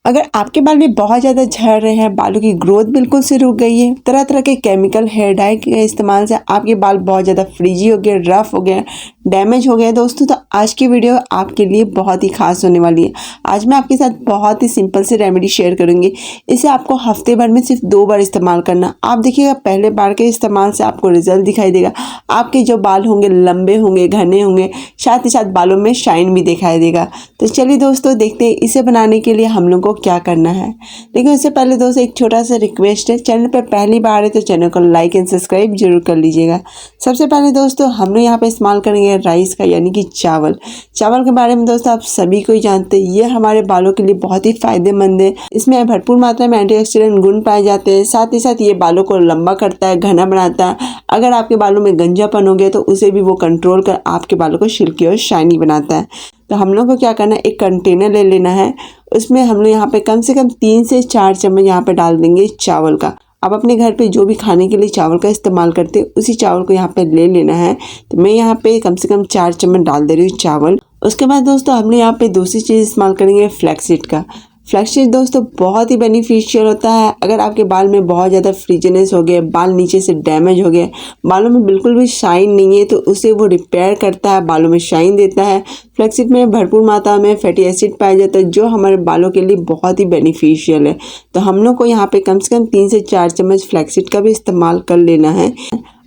अगर आपके बाल भी बहुत ज़्यादा झड़ रहे हैं, बालों की ग्रोथ बिल्कुल से रुक गई है, तरह तरह के केमिकल हेयर डाई के इस्तेमाल से आपके बाल बहुत ज़्यादा फ्रीजी हो गए, रफ हो गए, डैमेज हो गए दोस्तों, तो आज की वीडियो आपके लिए बहुत ही खास होने वाली है। आज मैं आपके साथ बहुत ही सिंपल से रेमेडी शेयर करूंगी। इसे आपको हफ्ते भर में सिर्फ 2 बार इस्तेमाल करना। आप देखिएगा पहले बार के इस्तेमाल से आपको रिजल्ट दिखाई देगा। आपके जो बाल होंगे लंबे होंगे, घने होंगे, साथ ही साथ बालों में शाइन भी दिखाई देगा। तो चलिए दोस्तों देखते हैं इसे बनाने के लिए हम लोग को क्या करना है। लेकिन उससे पहले दोस्तों एक छोटा सा रिक्वेस्ट है, चैनल पर पहली बार है तो चैनल को लाइक एंड सब्सक्राइब जरूर कर लीजिएगा। सबसे पहले दोस्तों हम लोग यहाँ पे इस्तेमाल करेंगे राइस का, यानी कि चावल। चावल के बारे में दोस्तों आप सभी को ही जानते हैं, ये हमारे बालों के लिए बहुत ही फायदेमंद है। इसमें भरपूर मात्रा में एंटीऑक्सीडेंट गुण पाए जाते हैं। साथ ही साथ ये बालों को लंबा करता है, घना बनाता है। अगर आपके बालों में गंजापन हो गया तो उसे भी वो कंट्रोल कर आपके बालों को सिल्की और शाइनी बनाता है। तो हम लोग को क्या करना है, एक कंटेनर ले लेना है। उसमें हम लोग यहाँ पे कम से कम 3 से 4 चम्मच यहाँ पे डाल देंगे चावल का। आप अपने घर पे जो भी खाने के लिए चावल का इस्तेमाल करते हैं उसी चावल को यहाँ पे ले लेना है। तो मैं यहाँ पे कम से कम 4 चम्मच डाल दे रही हूँ चावल। उसके बाद दोस्तों हमने यहाँ पे दूसरी चीज़ इस्तेमाल करेंगे फ्लैक्ससीड का। फ्लैक्ससीड दोस्तों बहुत ही बेनिफिशियल होता है। अगर आपके बाल में बहुत ज़्यादा फ्रीजीनेस हो गया, बाल नीचे से डैमेज हो गए, बालों में बिल्कुल भी शाइन नहीं है, तो उसे वो रिपेयर करता है, बालों में शाइन देता है। फ्लैक्ससीड में भरपूर मात्रा में फैटी एसिड पाया जाता है जो हमारे बालों के लिए बहुत ही बेनिफिशियल है। तो हम लोग को यहाँ पे कम से कम 3 से 4 चम्मच फ्लैक्ससीड का भी इस्तेमाल कर लेना है।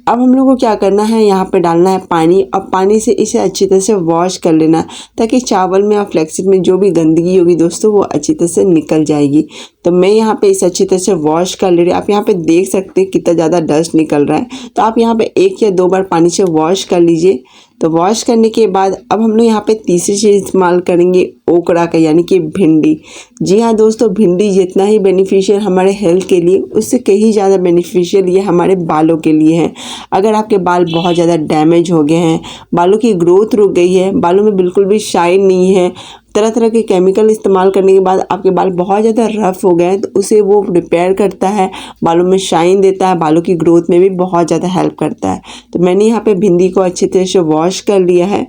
अब हम लोग को क्या करना है, यहाँ पे डालना है पानी। और पानी से इसे अच्छी तरह से वॉश कर लेना ताकि चावल में और फ्लैक्ससीड में जो भी गंदगी होगी दोस्तों वो अच्छी तरह से निकल जाएगी। तो मैं यहाँ पे इसे अच्छी तरह से वॉश कर ले रही हूँ। आप यहाँ पे देख सकते हैं कितना ज़्यादा डस्ट निकल रहा है। तो आप यहाँ पे 1 या 2 बार पानी से वॉश कर लीजिए। तो वॉश करने के बाद अब हम लोग यहाँ पे तीसरी चीज़ इस्तेमाल करेंगे ओकड़ा का, यानी कि भिंडी। जी हाँ दोस्तों, भिंडी जितना ही बेनिफिशियल हमारे हेल्थ के लिए, उससे कहीं ज़्यादा बेनिफिशियल ये हमारे बालों के लिए है। अगर आपके बाल बहुत ज़्यादा डैमेज हो गए हैं, बालों की ग्रोथ रुक गई है, बालों में बिल्कुल भी शाइन नहीं है, तरह तरह के केमिकल इस्तेमाल करने के बाद आपके बाल बहुत ज़्यादा रफ हो गए हैं, तो उसे वो रिपेयर करता है, बालों में शाइन देता है, बालों की ग्रोथ में भी बहुत ज़्यादा हेल्प करता है। तो मैंने यहाँ पे भिंडी को अच्छी तरह से वॉश कर लिया है।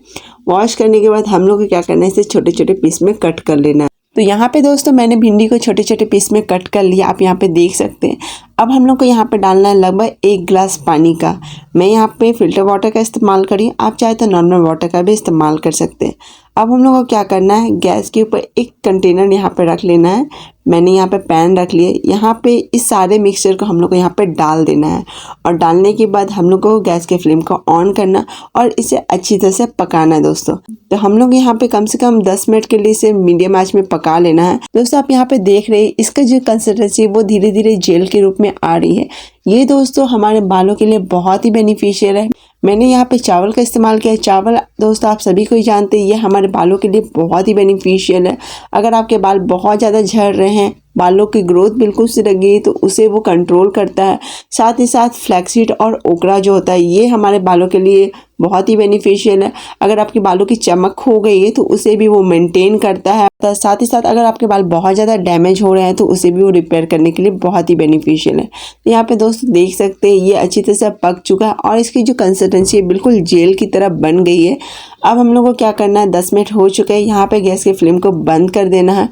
वॉश करने के बाद हम लोग को क्या करना है, इसे छोटे छोटे पीस में कट कर लेना है। तो यहाँ पे दोस्तों मैंने भिंडी को छोटे छोटे पीस में कट कर लिया, आप यहाँ पे देख सकते हैं। अब हम लोग को यहाँ पे डालना है लगभग 1 गिलास पानी का। मैं यहाँ पे फिल्टर वाटर का इस्तेमाल करी, आप चाहे तो नॉर्मल वाटर का भी इस्तेमाल कर सकते हैं। अब हम लोग को क्या करना है, गैस के ऊपर एक कंटेनर यहाँ पे रख लेना है। मैंने यहाँ पे पैन रख लिया। यहाँ पे इस सारे मिक्सचर को हम लोग को यहाँ पे डाल देना है। और डालने के बाद हम लोग को गैस के फ्लेम को ऑन करना और इसे अच्छी तरह से पकाना है दोस्तों। तो हम लोग यहाँ पे कम से कम 10 मिनट के लिए इसे मीडियम आंच में पका लेना है। दोस्तों आप यहाँ पे देख रहे हैं इसका जो कंसिस्टेंसी वो धीरे धीरे जेल के रूप में आ रही है। ये दोस्तों हमारे बालों के लिए बहुत ही बेनिफिशियल है। मैंने यहाँ पे चावल का इस्तेमाल किया है। चावल दोस्तों आप सभी को ही जानते हैं, ये हमारे बालों के लिए बहुत ही बेनिफिशियल है। अगर आपके बाल बहुत ज़्यादा झड़ रहे हैं, बालों की ग्रोथ बिल्कुल से लग गई, तो उसे वो कंट्रोल करता है। साथ ही साथ फ्लैक्ससीड और ओकड़ा जो होता है ये हमारे बालों के लिए बहुत ही बेनिफिशियल है। अगर आपके बालों की चमक खो गई है तो उसे भी वो मेंटेन करता है। साथ ही साथ अगर आपके बाल बहुत ज़्यादा डैमेज हो रहे हैं तो उसे भी वो रिपेयर करने के लिए बहुत ही बेनिफिशियल है। तो यहाँ पे दोस्तों देख सकते हैं ये अच्छी तरह से पक चुका है और इसकी जो कंसिस्टेंसी है बिल्कुल जेल की तरह बन गई है। अब हम लोग को क्या करना है, 10 मिनट हो चुके हैं, यहाँ पे गैस के फ्लेम को बंद कर देना है।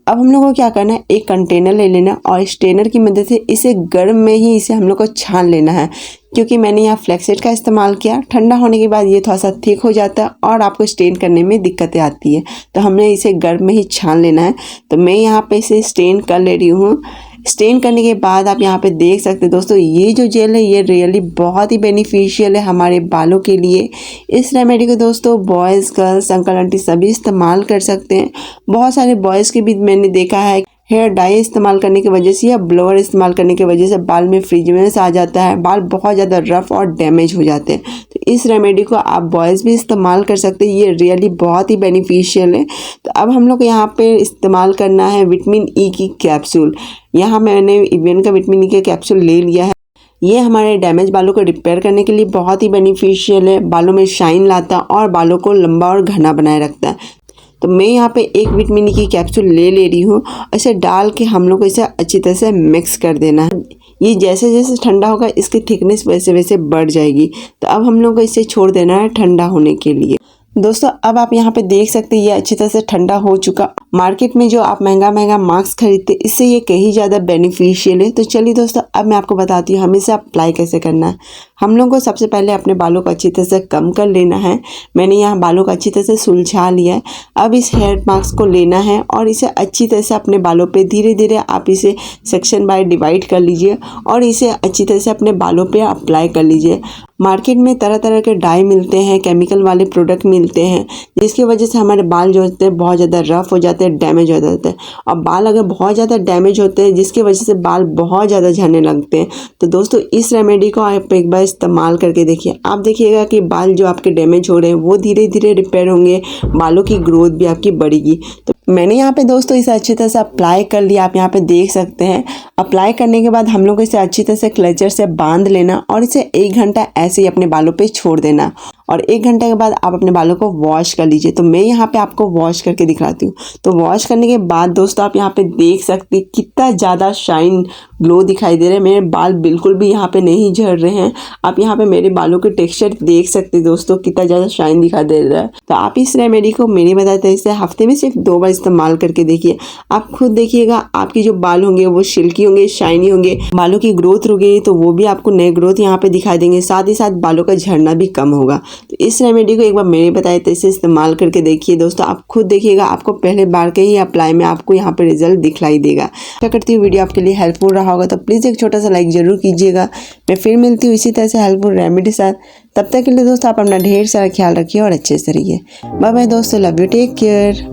अब हम लोग को क्या करना है, एक कंटेनर ले लेना और स्ट्रेनर की मदद से इसे गर्म में ही इसे हम लोग को छान लेना है। क्योंकि मैंने यहाँ फ्लैक्ससीड का इस्तेमाल किया, ठंडा होने के बाद ये थोड़ा सा थिक हो जाता है और आपको स्टेन करने में दिक्कतें आती है। तो हमने इसे गर्म में ही छान लेना है। तो मैं यहाँ पे इसे स्टेन कर ले रही हूँ। स्टेन करने के बाद आप यहाँ पे देख सकते हैं दोस्तों ये जो जेल है ये रियली बहुत ही बेनिफिशियल है हमारे बालों के लिए। इस रेमेडी को दोस्तों बॉयज़, गर्ल्स, अंकल आंटी सभी इस्तेमाल कर सकते हैं। बहुत सारे बॉयज़ के भी मैंने देखा है हेयर डाई इस्तेमाल करने की वजह से या ब्लोअर इस्तेमाल करने की वजह से बाल में फ्रीजीनेस आ जाता है, बाल बहुत ज़्यादा रफ और डैमेज हो जाते हैं। तो इस रेमेडी को आप बॉयज़ भी इस्तेमाल कर सकते हैं, ये रियली बहुत ही बेनिफिशियल है। तो अब हम लोग को यहाँ पे इस्तेमाल करना है विटामिन ई की कैप्सूल। यहाँ मैंने इवेन का विटामिन ई का कैप्सूल ले लिया है। ये हमारे डैमेज बालों को रिपेयर करने के लिए बहुत ही बेनिफिशियल है, बालों में शाइन लाता है और बालों को लंबा और घना बनाए रखता है। तो मैं यहाँ पे एक विटामिन ई की कैप्सूल ले रही हूँ। इसे डाल के हम लोग को इसे अच्छी तरह से मिक्स कर देना है। ये जैसे जैसे ठंडा होगा इसकी थिकनेस वैसे वैसे बढ़ जाएगी। तो अब हम लोग को इसे छोड़ देना है ठंडा होने के लिए। दोस्तों अब आप यहाँ पे देख सकते हैं ये अच्छी तरह से ठंडा हो चुका। मार्केट में जो आप महंगा मास्क खरीदते इससे ये कहीं ज़्यादा बेनिफिशियल है। तो चलिए दोस्तों अब मैं आपको बताती हूँ हमें इसे अप्लाई कैसे करना है। हम लोगों को सबसे पहले अपने बालों को अच्छी तरह से कम कर लेना है। मैंने यहाँ बालों को अच्छी तरह से सुलझा लिया है। अब इस हेयर मास्क को लेना है और इसे अच्छी तरह से अपने बालों पे धीरे धीरे आप इसे सेक्शन बाय डिवाइड कर लीजिए और इसे अच्छी तरह से अपने बालों पे अप्लाई कर लीजिए। मार्केट में तरह तरह के डाई मिलते हैं, केमिकल वाले प्रोडक्ट मिलते हैं, जिसकी वजह से हमारे बाल जो होते हैं बहुत ज़्यादा रफ हो जाते हैं, डैमेज हो जाते हैं। और बाल अगर बहुत ज़्यादा डैमेज होते हैं जिसकी वजह से बाल बहुत ज़्यादा झड़ने लगते हैं। तो दोस्तों इस रेमेडी को आप एक बार इस्तेमाल करके देखिए। आप देखिएगा कि बाल जो आपके डैमेज हो रहे हैं वो धीरे धीरे रिपेयर होंगे, बालों की ग्रोथ भी आपकी बढ़ेगी। तो मैंने यहाँ पे दोस्तों इसे अच्छी तरह से अप्लाई कर लिया। आप यहाँ पे देख सकते हैं। अप्लाई करने के बाद हम लोग इसे अच्छी तरह से क्लचर से बांध लेना और इसे 1 घंटा ऐसे ही अपने बालों पे छोड़ देना और 1 घंटे के बाद आप अपने बालों को वॉश कर लीजिए। तो मैं यहाँ पे आपको वॉश करके दिखाती हूँ। तो वॉश करने के बाद दोस्तों आप यहाँ पे देख सकते हैं कितना ज़्यादा शाइन ग्लो दिखाई दे रहा है। मेरे बाल बिल्कुल भी यहाँ पे नहीं झड़ रहे हैं। आप यहाँ पे मेरे बालों के टेक्सचर देख सकते हैं दोस्तों, कितना ज़्यादा शाइन दिखाई दे रहा है। तो आप इस रेमेडी को मेरे बताते तरीके से हफ्ते में सिर्फ 2 बार इस्तेमाल करके देखिए। आप खुद देखिएगा आपके जो बाल होंगे वो सिल्की होंगे, शाइनी होंगे, बालों की ग्रोथ रुकेगी तो वो भी आपको नए ग्रोथ यहाँ पे दिखाई देंगे। साथ ही साथ बालों का झड़ना भी कम होगा। तो इस रेमेडी को एक बार मेरे बताए तरीके से इस्तेमाल करके देखिए दोस्तों। आप खुद देखिएगा आपको पहले बार के ही अप्लाई में आपको यहाँ पे रिजल्ट दिखलाई देगा। क्या करती हूँ वीडियो आपके लिए हेल्पफुल रहा होगा तो प्लीज़ एक छोटा सा लाइक जरूर कीजिएगा। मैं फिर मिलती हूँ इसी तरह से हेल्पफुल रेमेडी के साथ। तब तक के लिए दोस्तों आप अपना ढेर सारा ख्याल रखिए और अच्छे से रहिए। बाय बाय दोस्तों, लव यू, टेक केयर।